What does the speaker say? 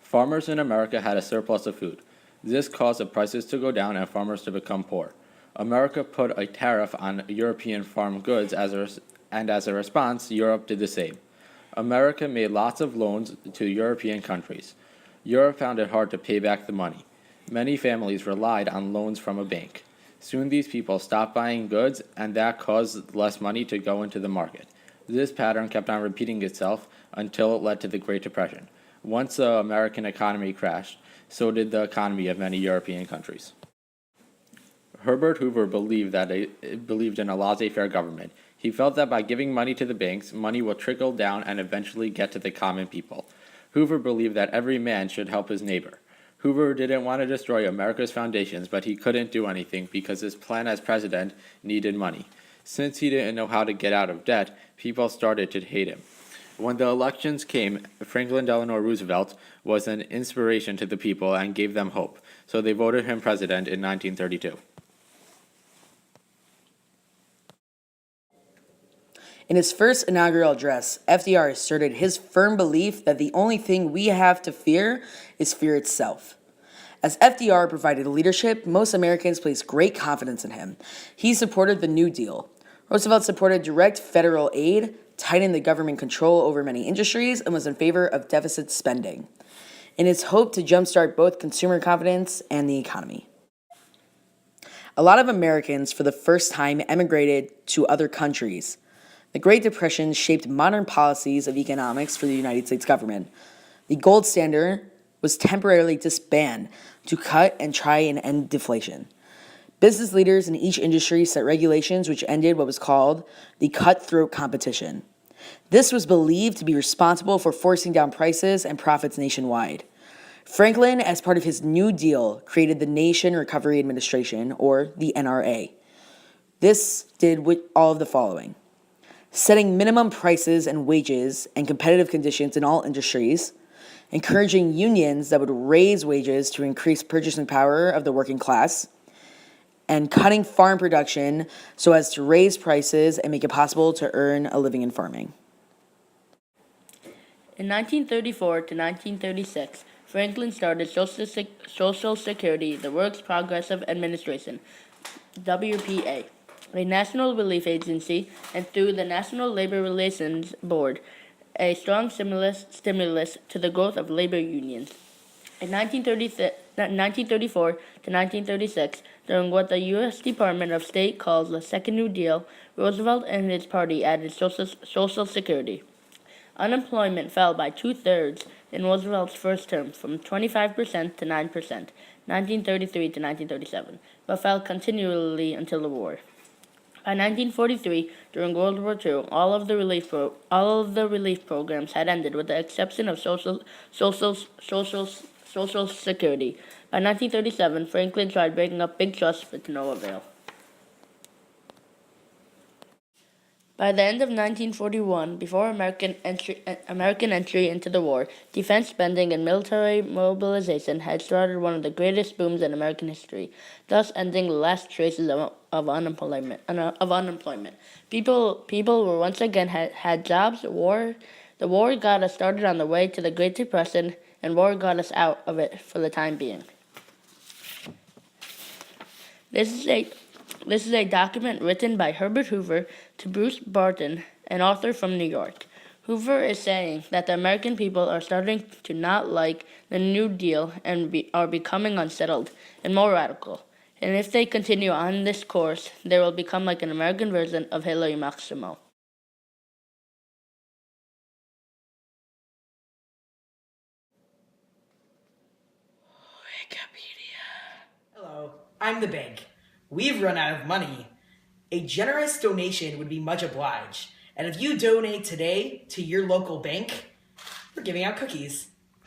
Farmers in America had a surplus of food. This caused the prices to go down and farmers to become poor. America put a tariff on European farm goods and as a response, Europe did the same. America made lots of loans to European countries. Europe found it hard to pay back the money. Many families relied on loans from a bank. Soon these people stopped buying goods, and that caused less money to go into the market. This pattern kept on repeating itself until it led to the Great Depression. Once the American economy crashed, so did the economy of many European countries. Herbert Hoover believed in a laissez-faire government. He felt that by giving money to the banks, money will trickle down and eventually get to the common people. Hoover believed that every man should help his neighbor. Hoover didn't want to destroy America's foundations, but he couldn't do anything because his plan as president needed money. Since he didn't know how to get out of debt, people started to hate him. When the elections came, Franklin Delano Roosevelt was an inspiration to the people and gave them hope, so they voted him president in 1932. In his first inaugural address, FDR asserted his firm belief that the only thing we have to fear is fear itself. As FDR provided leadership, most Americans placed great confidence in him. He supported the New Deal. Roosevelt supported direct federal aid, tightened the government control over many industries, and was in favor of deficit spending, in his hope to jumpstart both consumer confidence and the economy. A lot of Americans, for the first time, emigrated to other countries. The Great Depression shaped modern policies of economics for the United States government. The gold standard was temporarily disbanded to cut and try and end deflation. Business leaders in each industry set regulations which ended what was called the cutthroat competition. This was believed to be responsible for forcing down prices and profits nationwide. Franklin, as part of his New Deal, created the Nation Recovery Administration, or the NRA. This did all of the following: setting minimum prices and wages and competitive conditions in all industries, encouraging unions that would raise wages to increase purchasing power of the working class, and cutting farm production so as to raise prices and make it possible to earn a living in farming. In 1934 to 1936, Franklin started Social Security, the Works Progressive Administration, WPA, a national relief agency, and through the National Labor Relations Board, a strong stimulus to the growth of labor unions. In 1934 to 1936, during what the U.S. Department of State calls the Second New Deal, Roosevelt and his party added Social Security. Unemployment fell by 2/3 in Roosevelt's first term, from 25% to 9%, 1933 to 1937, but fell continually until the war. By 1943, during World War II, all of the relief programs had ended, with the exception of Social Security. By 1937, Franklin tried breaking up big trusts, but to no avail. By the end of 1941, before American entry into the war, defense spending and military mobilization had started one of the greatest booms in American history, thus ending the last traces of unemployment. People were once again had jobs. The war got us started on the way to the Great Depression, and war got us out of it for the time being. This is a document written by Herbert Hoover to Bruce Barton, an author from New York. Hoover is saying that the American people are starting to not like the New Deal and are becoming unsettled and more radical. And if they continue on this course, they will become like an American version of Hitler Maximo. Wikipedia. Hello, I'm the bank. We've run out of money. A generous donation would be much obliged. And if you donate today to your local bank, we're giving out cookies.